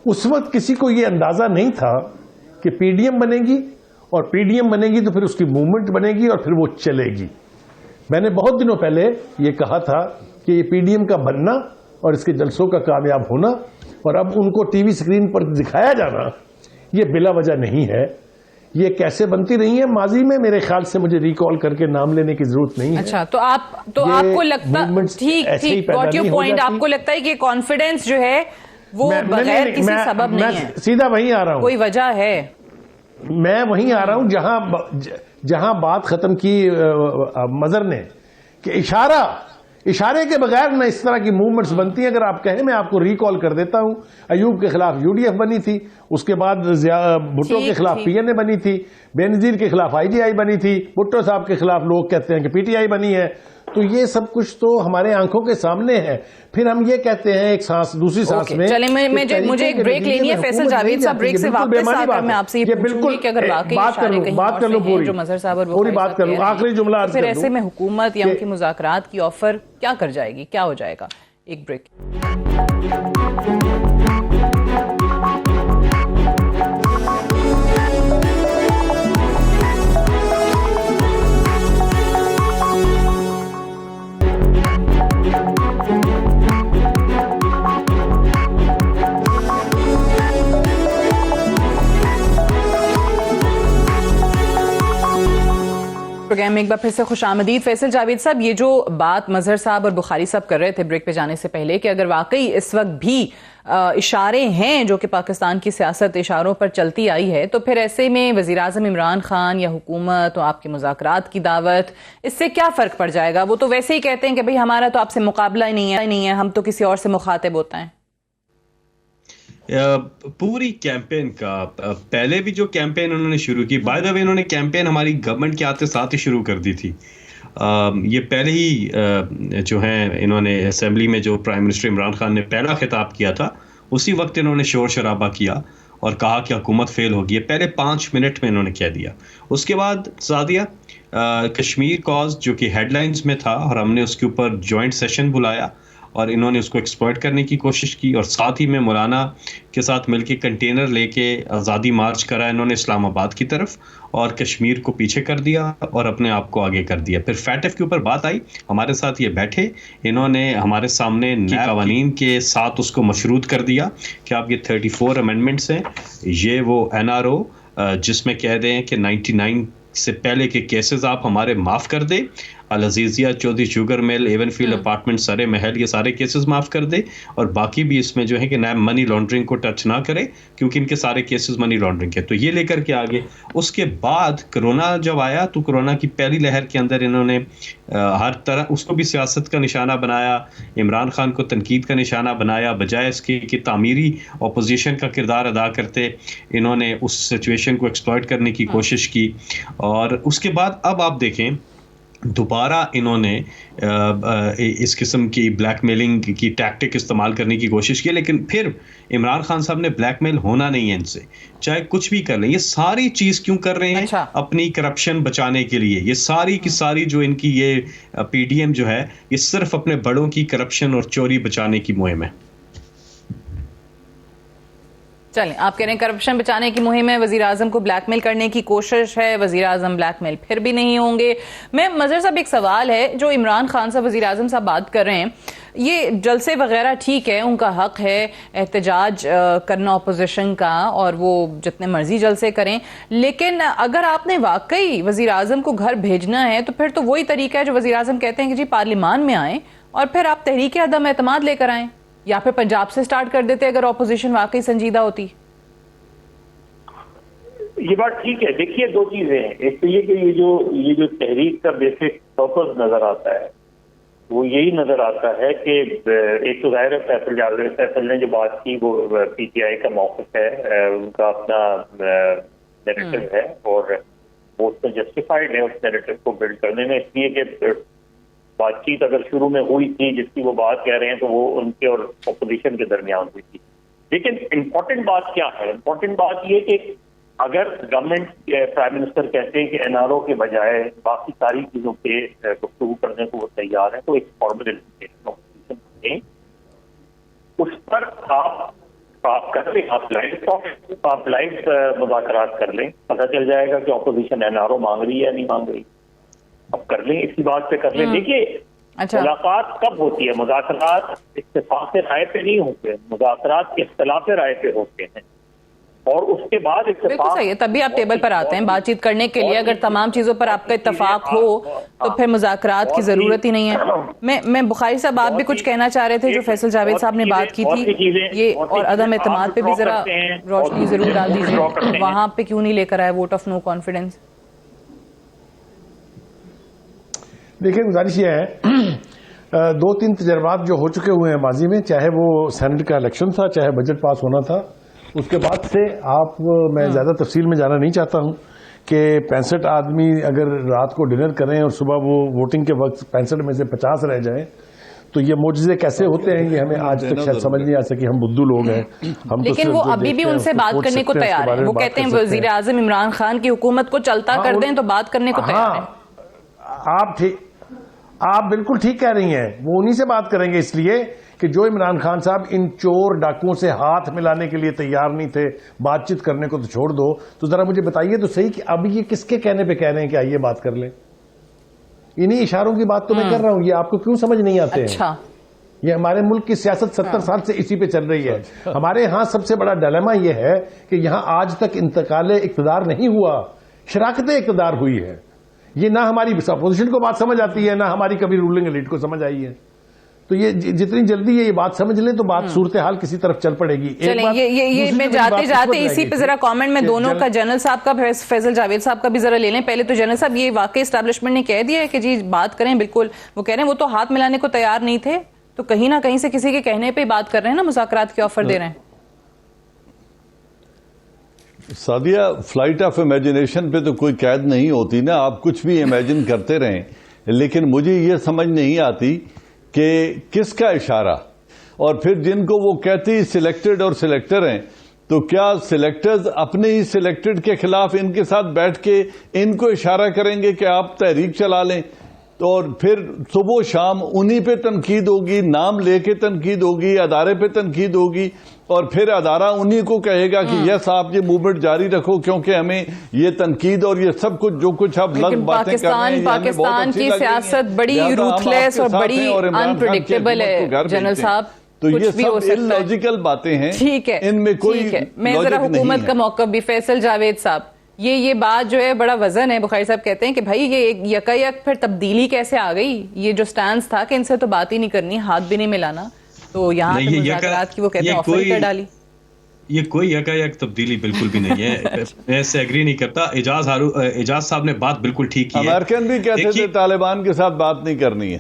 اس وقت کسی کو یہ اندازہ نہیں تھا کہ پی ڈی ایم بنے گی, اور پی ڈی ایم بنے گی تو پھر اس کی موومنٹ بنے گی اور پھر وہ چلے گی. میں نے بہت دنوں پہلے یہ کہا تھا کہ یہ پی ڈی ایم کا بننا اور اس کے جلسوں کا کامیاب ہونا اور اب ان کو ٹی وی سکرین پر دکھایا جانا یہ بلا وجہ نہیں ہے. یہ کیسے بنتی رہی ہے ماضی میں, میرے خیال سے مجھے ریکال کر کے نام لینے کی ضرورت نہیں ہے. اچھا, تو آپ کو لگتا, ٹھیک گاٹ یور پوائنٹ, آپ کو لگتا ہے کہ کانفیڈنس جو ہے وہ بغیر کسی سبب نہیں ہے, سیدھا وہیں آ رہا ہوں, کوئی وجہ ہے. میں وہیں آ رہا ہوں جہاں بات ختم کی مظہر نے, کہ اشارے کے بغیر نہ اس طرح کی موومنٹس بنتی ہیں. اگر آپ کہیں, میں آپ کو ریکال کر دیتا ہوں, ایوب کے خلاف یو ڈی ایف بنی تھی, اس کے بعد بھٹو کے خلاف پی این اے بنی تھی, بے نظیر کے خلاف آئی ڈی آئی بنی تھی, بھٹو صاحب کے خلاف لوگ کہتے ہیں کہ پی ٹی آئی بنی ہے, تو یہ سب کچھ تو ہمارے آنکھوں کے سامنے ہے. پھر ہم یہ کہتے ہیں ایک سانس دوسری سانس میں. چلیں مجھے ایک بریک لینی ہے. فیصل جاوید صاحب بریک سے واپس آ کر میں آپ سے یہ پوچھوں گی کہ اگر واقعی بات کر لو پوری جو مظہر صاحب اور پوری بات کر لو, آخری جملہ عرض کر پھر دوں. ایسے میں حکومت یا ان کی مذاکرات کی آفر کیا کر جائے گی, کیا ہو جائے گا؟ ایک بریک. پروگرام میں ایک بار پھر سے خوش آمدید. فیصل جاوید صاحب, یہ جو بات مظہر صاحب اور بخاری صاحب کر رہے تھے بریک پہ جانے سے پہلے کہ اگر واقعی اس وقت بھی اشارے ہیں جو کہ پاکستان کی سیاست اشاروں پر چلتی آئی ہے, تو پھر ایسے میں وزیر اعظم عمران خان یا حکومت اور آپ کے مذاکرات کی دعوت, اس سے کیا فرق پڑ جائے گا؟ وہ تو ویسے ہی کہتے ہیں کہ بھئی ہمارا تو آپ سے مقابلہ ہی نہیں ہے, ہم تو کسی اور سے مخاطب ہوتا ہیں. پوری کیمپین کا پہلے بھی جو کیمپین انہوں نے شروع کی, بائی دا وے انہوں نے کیمپین ہماری گورنمنٹ کے آتے ساتھ ہی شروع کر دی تھی. یہ پہلے ہی جو ہیں انہوں نے اسمبلی میں جو پرائم منسٹر عمران خان نے پہلا خطاب کیا تھا, اسی وقت انہوں نے شور شرابہ کیا اور کہا کہ حکومت فیل ہوگی. پہلے 5 منٹ میں انہوں نے کہہ دیا. اس کے بعد سعدیہ کشمیر کاز جو کہ ہیڈ لائنز میں تھا, اور ہم نے اس کے اوپر جوائنٹ سیشن بلایا اور انہوں نے اس کو ایکسپلائٹ کرنے کی کوشش کی, اور ساتھ ہی میں مولانا کے ساتھ مل کے کنٹینر لے کے آزادی مارچ کرا انہوں نے اسلام آباد کی طرف, اور کشمیر کو پیچھے کر دیا اور اپنے آپ کو آگے کر دیا. پھر فیٹف کے اوپر بات آئی, ہمارے ساتھ یہ بیٹھے, انہوں نے ہمارے سامنے نئے قوانین کے ساتھ اس کو مشروط کر دیا کہ آپ یہ 34 امینڈمنٹس ہیں, یہ وہ NRO جس میں کہہ دیں کہ 99 سے پہلے کے کیسز آپ ہمارے معاف کر دیں, Al Azizia, Chaudhry sugar mill, Avenfield apartment, Surrey Mahal, یہ سارے کیسز معاف کر دے, اور باقی بھی اس میں جو ہے کہ نیا منی لانڈرنگ کو ٹچ نہ کرے کیونکہ ان کے سارے کیسز منی لانڈرنگ کے. تو یہ لے کر کے آگے. اس کے بعد کرونا جب آیا تو کرونا کی پہلی لہر کے اندر انہوں نے ہر طرح اس کو بھی سیاست کا نشانہ بنایا, عمران خان کو تنقید کا نشانہ بنایا, بجائے اس کے کہ تعمیری اپوزیشن کا کردار ادا کرتے انہوں نے اس سچویشن کو ایکسپلائٹ کرنے کی کوشش کی. اور اس کے بعد اب آپ دیکھیں دوبارہ انہوں نے اس قسم کی بلیک میلنگ کی ٹیکٹک استعمال کرنے کی کوشش کی, لیکن پھر عمران خان صاحب نے بلیک میل ہونا نہیں ہے ان سے, چاہے کچھ بھی کر لیں. یہ ساری چیز کیوں کر رہے ہیں؟ اپنی کرپشن بچانے کے لیے. یہ ساری کی ساری جو ان کی یہ PDM جو ہے, یہ صرف اپنے بڑوں کی کرپشن اور چوری بچانے کی مہم ہے. چلیں, آپ کہہ رہے ہیں کرپشن بچانے کی مہم ہے, وزیر اعظم کو بلیک میل کرنے کی کوشش ہے, وزیر اعظم بلیک میل پھر بھی نہیں ہوں گے. میں مظہر صاحب ایک سوال ہے, جو عمران خان صاحب وزیر اعظم صاحب بات کر رہے ہیں, یہ جلسے وغیرہ ٹھیک ہے, ان کا حق ہے احتجاج کرنا اپوزیشن کا, اور وہ جتنے مرضی جلسے کریں, لیکن اگر آپ نے واقعی وزیر اعظم کو گھر بھیجنا ہے تو پھر تو وہی طریقہ ہے جو وزیر اعظم کہتے ہیں کہ جی پارلیمان میں آئیں اور پھر آپ تحریک عدم اعتماد لے کر آئیں, یا پھر پنجاب سے سٹارٹ کر دیتے اگر اپوزیشن واقعی سنجیدہ ہوتی. یہ بات ٹھیک ہے. دیکھیے دو چیزیں ہیں, ایک تو یہ کہ یہ جو تحریک کا بیسک پرپز نظر آتا ہے وہ یہی نظر آتا ہے کہ ایک تو ظاہر ہے فیصل نے جو بات کی وہ PTI کا موقف ہے, ان کا اپنا نیریٹو ہے, اور وہ اس میں جسٹیفائڈ ہے اس نیریٹو کو بلڈ کرنے میں, اس لیے کہ بات چیت اگر شروع میں ہوئی تھی جس کی وہ بات کہہ رہے ہیں تو وہ ان کے اور اپوزیشن کے درمیان ہوئی تھی. لیکن امپورٹنٹ بات کیا ہے؟ امپورٹنٹ بات یہ کہ اگر گورنمنٹ پرائم منسٹر کہتے ہیں کہ NRO کے بجائے باقی ساری چیزوں پہ گفتگو کرنے کو وہ تیار ہے, تو ایک فارمل دیں, اس پر آپ کر لیں, آپ لائیو مذاکرات کر لیں, پتہ چل جائے گا کہ اپوزیشن NRO مانگ رہی ہے یا نہیں مانگ رہی. اب کر لیں, اسی بات پہ کر لیں. دیکھیے ملاقات کب ہوتی ہے؟ مذاکرات اتفاق رائے پہ نہیں ہوتے, مذاکرات اختلاف رائے پہ ہوتے ہیں, اور اس کے بعد بالکل صحیح ہے, تبھی آپ ٹیبل پر آتے ہیں بات چیت کرنے کے لیے. اگر تمام چیزوں پر آپ کا اتفاق ہو تو پھر مذاکرات کی ضرورت ہی نہیں ہے. میں بخاری صاحب آپ بھی کچھ کہنا چاہ رہے تھے جو فیصل جاوید صاحب نے بات کی تھی, یہ اور عدم اعتماد پہ بھی ذرا روشنی ضرور ڈال دیجیے. وہاں پہ کیوں نہیں لے کر آئے ووٹ آف نو کانفیڈنس؟ دیکھیں گزارش یہ ہے, 2-3 تجربات جو ہو چکے ہوئے ہیں ماضی میں, چاہے وہ سینٹ کا الیکشن تھا, چاہے بجٹ پاس ہونا تھا, اس کے بعد سے میں زیادہ تفصیل میں جانا نہیں چاہتا ہوں کہ 65 آدمی اگر رات کو ڈنر کریں اور صبح وہ ووٹنگ کے وقت 65 میں سے 50 رہ جائیں تو یہ معجزے کیسے ہوتے ہیں یہ ہمیں آج تک شاید سمجھ نہیں آ سکی. ہم بدھو لوگ ہیں. لیکن وہ ابھی بھی ان سے بات کرنے کو تیار ہیں. وہ کہتے ہیں وزیر اعظم عمران خان کی حکومت کو چلتا کر دیں تو بات کرنے کو تیار ہیں. آپ بالکل ٹھیک کہہ رہی ہیں. وہ انہی سے بات کریں گے اس لیے کہ جو عمران خان صاحب ان چور ڈاکوؤں سے ہاتھ ملانے کے لیے تیار نہیں تھے, بات چیت کرنے کو تو چھوڑ دو. تو ذرا مجھے بتائیے تو صحیح کہ اب یہ کس کے کہنے پہ کہہ رہے ہیں کہ آئیے بات کر لیں؟ انہی اشاروں کی بات تو میں کر رہا ہوں. یہ آپ کو کیوں سمجھ نہیں آتے ہیں؟ یہ ہمارے ملک کی سیاست 70 سال سے اسی پہ چل رہی ہے. ہمارے ہاں سب سے بڑا ڈیلیما یہ ہے کہ یہاں آج تک انتقال اقتدار نہیں ہوا, شراکت اقتدار ہوئی ہے. یہ نہ ہماری اپوزیشن کو بات سمجھ آتی ہے, نہ ہماری کبھی رولنگ ایلیٹ کو سمجھ آئی ہے. تو یہ جتنی جلدی یہ بات سمجھ لیں تو بات صورتحال کسی طرف چل پڑے گی. یہ میں جاتے جاتے اسی پہ ذرا کامنٹ میں دونوں کا, جنرل صاحب کا, فیصل جاوید صاحب کا بھی ذرا لے لیں. پہلے تو جنرل صاحب یہ واقعی اسٹیبلشمنٹ نے کہہ دیا ہے کہ جی بات کریں, بالکل وہ کہہ رہے ہیں وہ تو ہاتھ ملانے کو تیار نہیں تھے, تو کہیں نہ کہیں سے کسی کے کہنے پہ بات کر رہے ہیں نا, مذاکرات کے آفر دے رہے ہیں. سعدیہ, فلائٹ آف امیجنیشن پہ تو کوئی قید نہیں ہوتی نا, آپ کچھ بھی امیجن کرتے رہیں. لیکن مجھے یہ سمجھ نہیں آتی کہ کس کا اشارہ, اور پھر جن کو وہ کہتی سلیکٹڈ اور سلیکٹر ہیں, تو کیا سلیکٹرز اپنے ہی سلیکٹڈ کے خلاف ان کے ساتھ بیٹھ کے ان کو اشارہ کریں گے کہ آپ تحریک چلا لیں, اور پھر صبح و شام انہی پہ تنقید ہوگی, نام لے کے تنقید ہوگی, ادارے پہ تنقید ہوگی, اور پھر ادارہ انہی کو کہے گا کہ یس آپ یہ موومنٹ جاری رکھو کیونکہ ہمیں یہ تنقید اور یہ سب کچھ جو کچھ آپ لفظ باتیں کر رہے ہیں پاکستان کی سیاست بڑی روتھلیس اور بڑی انپریڈکٹیبل ہے جنرل صاحب. تو یہ سب اللاجیکل باتیں ہیں, ٹھیک ہے, ان میں کوئی میں ذرا حکومت کا موقف بھی. فیصل جاوید صاحب, یہ بات جو ہے بڑا وزن ہے. بخاری صاحب کہتے ہیں کہ بھائی یہ یکا یک پھر تبدیلی کیسے آ گئی؟ یہ جو سٹانس تھا کہ ان سے تو بات ہی نہیں کرنی, ہاتھ بھی نہیں ملانا, تو یہاں پہ مذاکرات کی وہ کہتے ہیں آفر ہی کر ڈالی. یہ کوئی یکا یک تبدیلی بالکل بھی نہیں ہے. میں اس سے ایگری نہیں کرتا. اعجاز صاحب نے بات بالکل ٹھیک کی ہے. امریکن بھی کہتے تھے طالبان کے ساتھ بات نہیں کرنی ہے.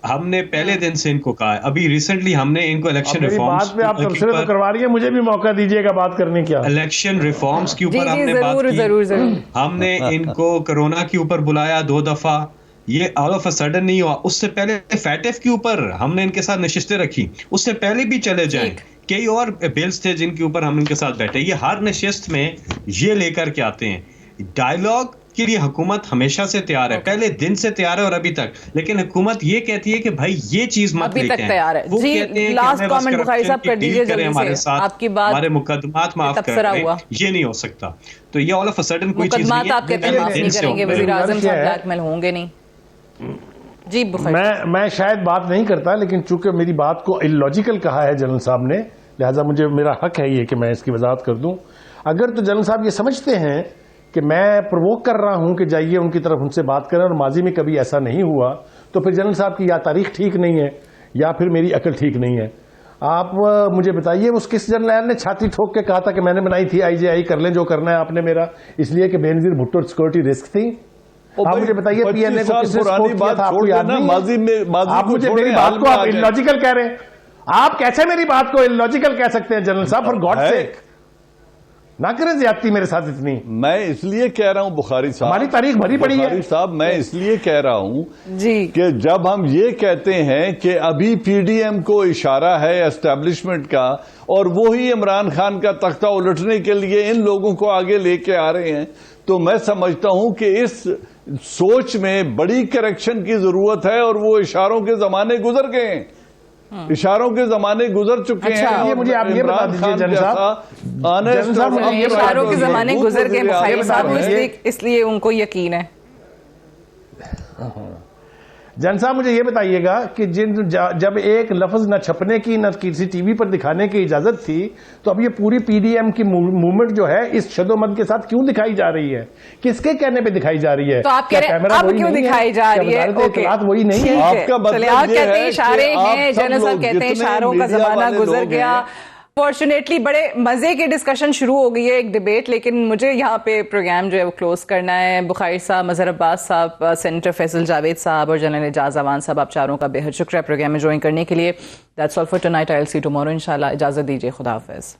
ہم نے پہلے دن سے ان کو کہا ہے. ابھی ریسنٹلی ہم نے ان کو الیکشن ریفارمز پہ آپ تبصرے تو کروا رہی ہیں, مجھے بھی موقع دیجیے گا بات کرنے کا. الیکشن ریفارمز کے اوپر ہم نے بات کی. ضرور. ہم نے ان کو کرونا کے اوپر بلایا 2 دفعہ, یہ آل آف اے سڈن نہیں ہوا. اس سے پہلے فیٹف کے اوپر ہم نے ان کے ساتھ نشستیں رکھی, اس سے پہلے بھی چلے جائیں. کئی اور بلز تھے جن کے اوپر ہم ان کے ساتھ بیٹھے. یہ ہر نشست میں یہ لے کر کے آتے ہیں. ڈائیلاگ کے لیے حکومت ہمیشہ سے تیار ہے, پہلے دن سے تیار ہے اور ابھی تک. لیکن حکومت یہ کہتی ہے کہ بھائی یہ چیز مت لے کے آئیں. وہ کہتے ہیں کہ ہمیں بس کرپشن کی ڈیل کریں ہمارے ساتھ, ہمارے مقدمات معاف کر دیں. یہ نہیں ہو سکتا. تو یہ آل آف اے سڈن کوئی چیز نہیں ہے. آپ کہتے ہیں معاف نہیں کریں گے, وزیر اعظم صاحب بلیک میل ہوں گے نہیں. جی میں شاید بات نہیں کرتا, لیکن چونکہ میری بات کو اللاجیکل کہا ہے جنرل صاحب نے, لہٰذا مجھے میرا حق ہے یہ کہ میں اس کی وضاحت کر دوں. اگر تو جنرل صاحب یہ سمجھتے ہیں کہ میں پرووک کر رہا ہوں کہ جائیے ان کی طرف ان سے بات کریں اور ماضی میں کبھی ایسا نہیں ہوا, تو پھر جنرل صاحب کی یا تاریخ ٹھیک نہیں ہے یا پھر میری عقل ٹھیک نہیں ہے. آپ مجھے بتائیے اس کس جنرل نے چھاتی ٹھوک کے کہا تھا کہ میں نے بنائی تھی IGI, کر لیں جو کرنا ہے آپ نے میرا, اس لیے کہ بینظیر بھٹو سیکورٹی رسک تھی. آپ مجھے بتائیے PNA کو کس نے سپورٹ کیا تھا, آپ کو یاد نہیں؟ آپ مجھے میری بات کو آپ اللاجیکل کہہ رہے ہیں. آپ کیسے میری بات کو اللاجیکل کہہ سکتے ہیں جنرل صاحب؟ فار گاڈ سیک نہ کریں زیادتی میرے ساتھ اتنی. میں اس لیے کہہ رہا ہوں بخاری صاحب, ہماری تاریخ بھری پڑی ہے. بخاری صاحب میں اس لیے کہہ رہا ہوں جی کہ جب ہم یہ کہتے ہیں کہ ابھی PDM کو اشارہ ہے اسٹیبلشمنٹ کا, اور وہی عمران خان کا تختہ الٹنے کے لیے ان لوگوں کو آگے لے کے آ رہے ہیں, تو میں سمجھتا ہوں کہ اس سوچ میں بڑی کریکشن کی ضرورت ہے. اور وہ اشاروں کے زمانے گزر گئے ہیں, اشاروں کے زمانے گزر چکے ہیں. یہ مجھے آپ یہ بتا دیجیے جنرل صاحب, اشاروں کے زمانے گزر گئے بخاری صاحب, اس لیے ان کو یقین ہے. جن صاحب مجھے یہ بتائیے گا کہ جب ایک لفظ نہ چھپنے کی نہ کسی ٹی وی پر دکھانے کی اجازت تھی, تو اب یہ پوری PDM کی موومنٹ جو ہے اس شد و مد کے ساتھ کیوں دکھائی جا رہی ہے؟ کس کے کہنے پہ دکھائی جا رہی ہے؟ تو آپ کہہ رہے ہیں اب کیوں دکھائی جا رہی ہے؟ اطلاعات وہی نہیں ہے. آپ کا مطلب یہ ہے اشارے ہیں, جنرل صاحب کہتے ہیں اشاروں کا زمانہ گزر گیا. فارچونیٹلی بڑے مزے کی ڈسکشن شروع ہو گئی ہے, ایک ڈیبیٹ, لیکن مجھے یہاں پہ پروگرام جو ہے وہ کلوز کرنا ہے. بخاری صاحب, مظہر عباس صاحب, سینیٹر فیصل جاوید صاحب اور جنرل اعجاز اعوان صاحب, آپ چاروں کا بے حد شکریہ پروگرام میں جوائن کرنے کے لیے. That's all for tonight. I will see you tomorrow انشاءاللہ. اجازت دیجیے, خدا حافظ.